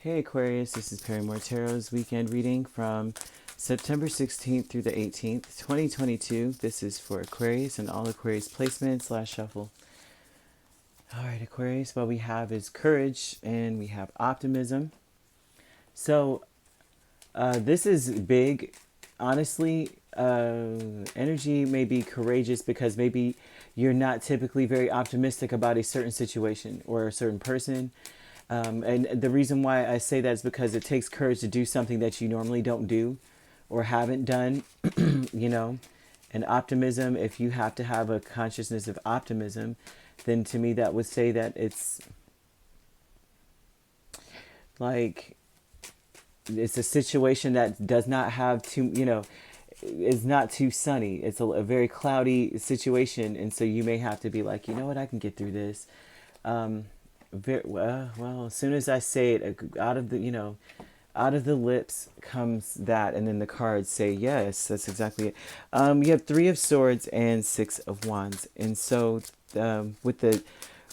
Hey Aquarius, this is Perrymore Tarot's weekend reading from September 16th through the 18th, 2022. This is for Aquarius and all Aquarius placements / shuffle. All right, Aquarius, what we have is courage and we have optimism. So this is big. Honestly, energy may be courageous because maybe you're not typically very optimistic about a certain situation or a certain person. And the reason why I say that is because it takes courage to do something that you normally don't do or haven't done, you know. And optimism, if you have to have a consciousness of optimism, then to me that would say that it's like it's a situation that does not have too, is not too sunny. It's a very cloudy situation. And so you may have to be like, you know what, I can get through this. Well, as soon as I say it, out of the lips comes that, and then the cards say yes. That's exactly it. You have Three of Swords and Six of Wands, and so with the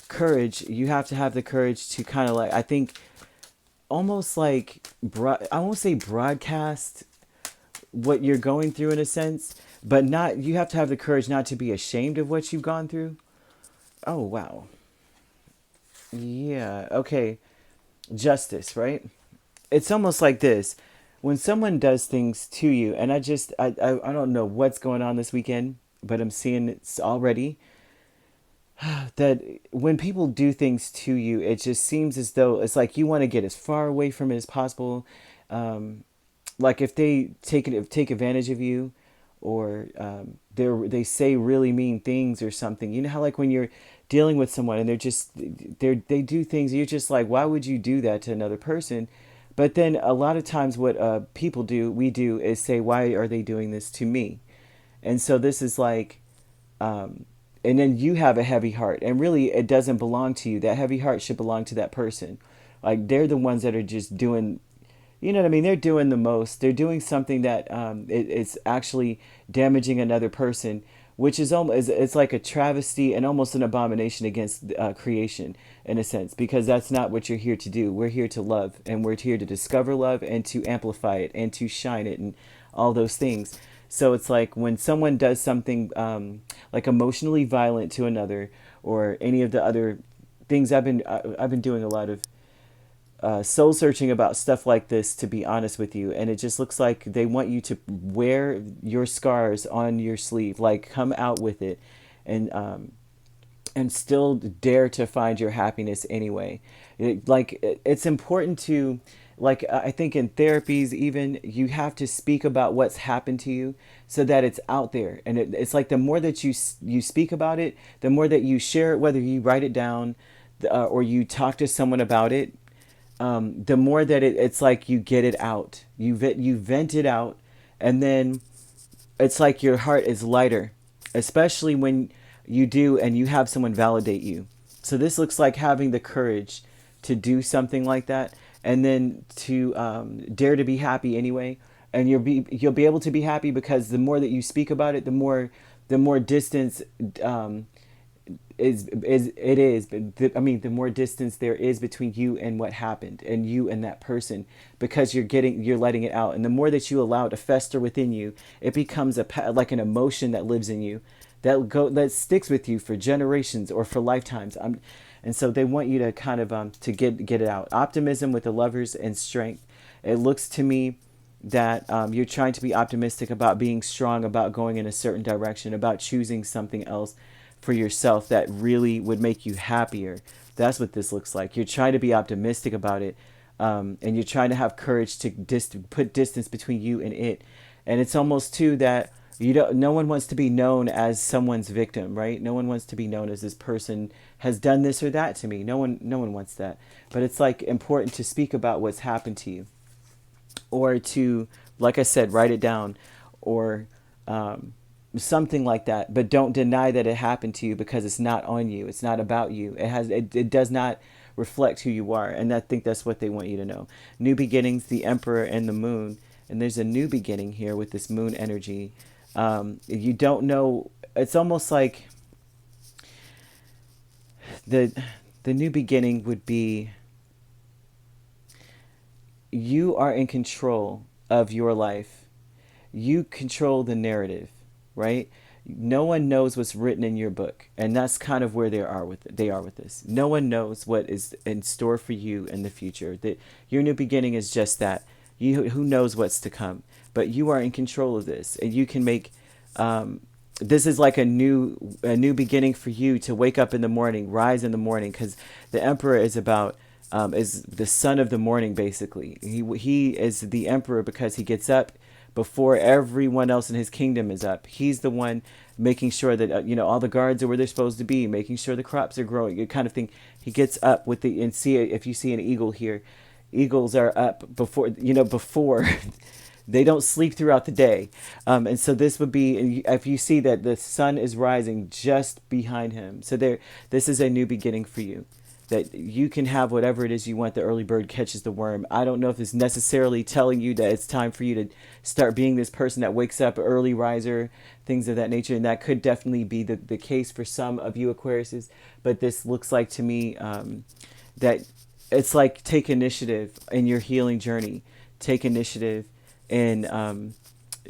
courage, you have to have the courage to kind of like, I think, almost like I won't say broadcast what you're going through in a sense, but not. You have to have the courage not to be ashamed of what you've gone through. Oh wow. Yeah, okay. Justice, right? It's almost like this. When someone does things to you, and I don't know what's going on this weekend, but I'm seeing it's already that when people do things to you, it just seems as though it's like you want to get as far away from it as possible. Um, like if they take advantage of you, or they say really mean things or something. You know how like when you're dealing with someone and they do things, you're just like, why would you do that to another person? But then a lot of times what we do is say, why are they doing this to me? And so this is like, and then you have a heavy heart, and really it doesn't belong to you. That heavy heart should belong to that person. Like they're the ones that are just doing, you know what I mean? They're doing the most. They're doing something that it's actually damaging another person, which is almost, it's like a travesty and almost an abomination against creation in a sense, because that's not what you're here to do. We're here to love, and we're here to discover love and to amplify it and to shine it and all those things. So it's like when someone does something like emotionally violent to another, or any of the other things. I've been doing a lot of soul searching about stuff like this, to be honest with you, and it just looks like they want you to wear your scars on your sleeve, like come out with it, and still dare to find your happiness anyway. It's important to, like, I think in therapies even, you have to speak about what's happened to you so that it's out there. And it's like the more that you speak about it, the more that you share it, whether you write it down or you talk to someone about it, the more that it's like you get it out. You vent it out, and then it's like your heart is lighter, especially when you do and you have someone validate you. So this looks like having the courage to do something like that, and then to dare to be happy anyway. And you'll be able to be happy because the more that you speak about it, the more distance is it is but I mean, the more distance there is between you and what happened, and you and that person, because you're letting it out. And the more that you allow it to fester within you, it becomes like an emotion that lives in you, that sticks with you for generations or for lifetimes. And so they want you to kind of to get it out. Optimism with the Lovers and strength. It looks to me that you're trying to be optimistic about being strong, about going in a certain direction, about choosing something else for yourself that really would make you happier. That's what this looks like. You're trying to be optimistic about it, and you're trying to have courage to put distance between you and it. And it's almost too that you don't. No one wants to be known as someone's victim, right? No one wants to be known as this person has done this or that to me. No one wants that. But it's like important to speak about what's happened to you, or to, like I said, write it down, or something like that. But don't deny that it happened to you, because it's not on you. It's not about you. It does not reflect who you are. And I think that's what they want you to know. New beginnings, the Emperor and the Moon. And there's a new beginning here with this moon energy. You don't know. It's almost like the the new beginning would be you are in control of your life. You control the narrative, right? No one knows what's written in your book, and that's kind of where they are with this. No one knows what is in store for you in the future. That your new beginning is just that. You who knows what's to come, but you are in control of this, and you can make. This is like a new beginning for you to wake up in the morning, rise in the morning, because the emperor is about is the son of the morning. Basically, he is the emperor because he gets up before everyone else in his kingdom is up. He's the one making sure that all the guards are where they're supposed to be, making sure the crops are growing, kind of thing. He gets up with the and see if you see an eagle here, eagles are up before they don't sleep throughout the day. And so this would be if you see that the sun is rising just behind him. So this is a new beginning for you, that you can have whatever it is you want. The early bird catches the worm. I don't know if it's necessarily telling you that it's time for you to start being this person that wakes up, early riser, things of that nature. And that could definitely be the case for some of you Aquariuses. But this looks like to me that it's like take initiative in your healing journey. Take initiative in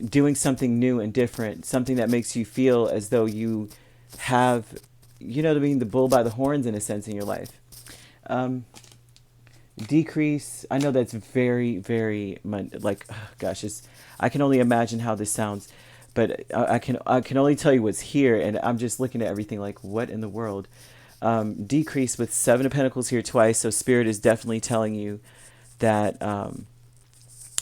doing something new and different, something that makes you feel as though you have, you know what I mean, the bull by the horns in a sense in your life. Decrease. I know that's very, very like, oh gosh, I can only imagine how this sounds, but I can only tell you what's here, and I'm just looking at everything like, what in the world? Decrease with Seven of Pentacles here twice, so Spirit is definitely telling you that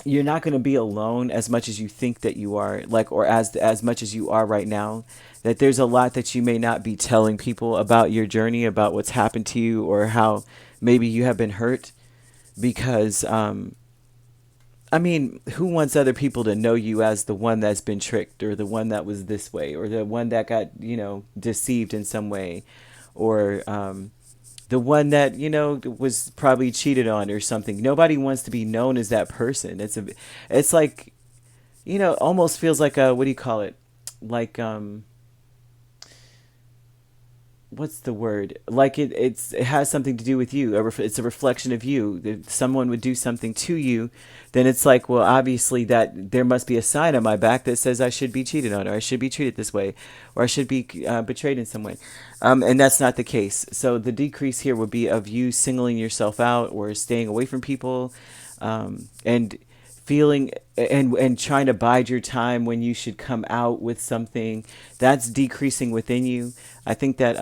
you're not going to be alone as much as you think that you are, like, or as much as you are right now. That there's a lot that you may not be telling people about your journey, about what's happened to you, or how maybe you have been hurt. Because, I mean, who wants other people to know you as the one that's been tricked, or the one that was this way, or the one that got, deceived in some way, or the one that was probably cheated on or something? Nobody wants to be known as that person. It's like, almost feels like a, what do you call it? Like what's the word? Like it has something to do with you. It's a reflection of you. If someone would do something to you, then it's like, well, obviously that there must be a sign on my back that says I should be cheated on, or I should be treated this way, or I should be betrayed in some way. And that's not the case. So the decrease here would be of you singling yourself out or staying away from people, and feeling and trying to bide your time when you should come out with something. That's decreasing within you. I think that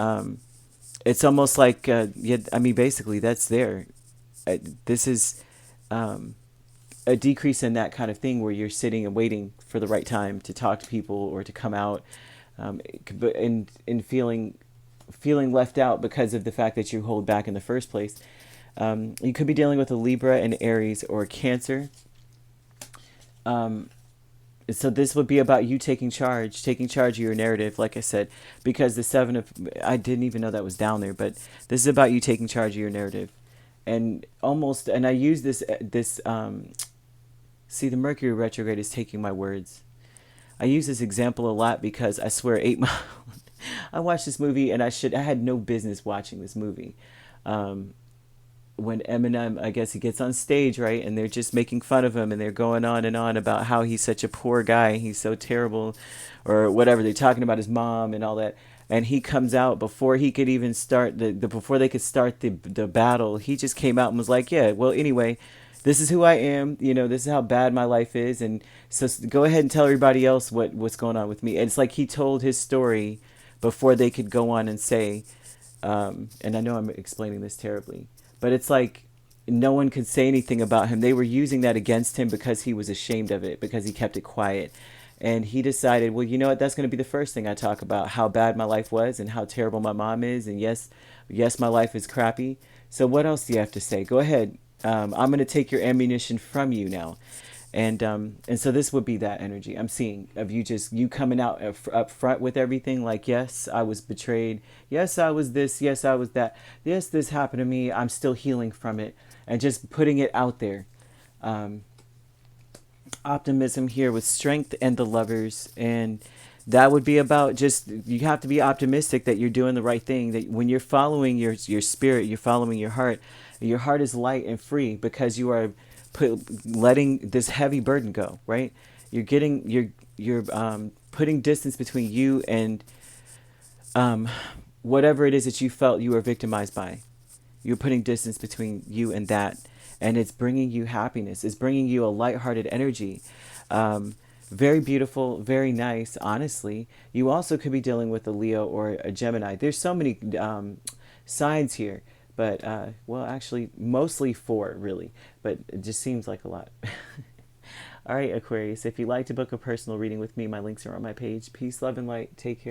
it's almost like basically that's there. This is a decrease in that kind of thing where you're sitting and waiting for the right time to talk to people or to come out, and feeling left out because of the fact that you hold back in the first place. You could be dealing with a Libra, an Aries, or a Cancer. So this would be about you taking charge of your narrative, like I said, because the I didn't even know that was down there, but this is about you taking charge of your narrative. And I use this, see, the Mercury retrograde is taking my words. I use this example a lot because I swear 8 Mile, I watched this movie and I had no business watching this movie. When Eminem, I guess he gets on stage, right, and they're just making fun of him, and they're going on and on about how he's such a poor guy, he's so terrible, or whatever. They're talking about his mom and all that, and he comes out before he could even start before they could start the battle. He just came out and was like, yeah, well, anyway, this is who I am, this is how bad my life is, and so go ahead and tell everybody else what's going on with me. And it's like he told his story before they could go on and say, and I know I'm explaining this terribly, but it's like no one could say anything about him. They were using that against him because he was ashamed of it, because he kept it quiet. And he decided, well, you know what? That's going to be the first thing I talk about, how bad my life was and how terrible my mom is. And yes, my life is crappy. So what else do you have to say? Go ahead. I'm going to take your ammunition from you now. And so this would be that energy I'm seeing of you coming out up front with everything. Like, yes, I was betrayed. Yes, I was this. Yes, I was that. Yes, this happened to me. I'm still healing from it. And just putting it out there. Optimism here with Strength and the Lovers. And that would be about just, you have to be optimistic that you're doing the right thing. That when you're following your spirit, you're following your heart is light and free because you are letting this heavy burden go, right? You're putting distance between you and whatever it is that you felt you were victimized by. You're putting distance between you and that, and it's bringing you happiness. It's bringing you a lighthearted energy. Very beautiful, very nice, honestly. You also could be dealing with a Leo or a Gemini. There's so many signs here, but, well, actually, mostly four, really, but it just seems like a lot. All right, Aquarius, if you'd like to book a personal reading with me, my links are on my page. Peace, love, and light. Take care.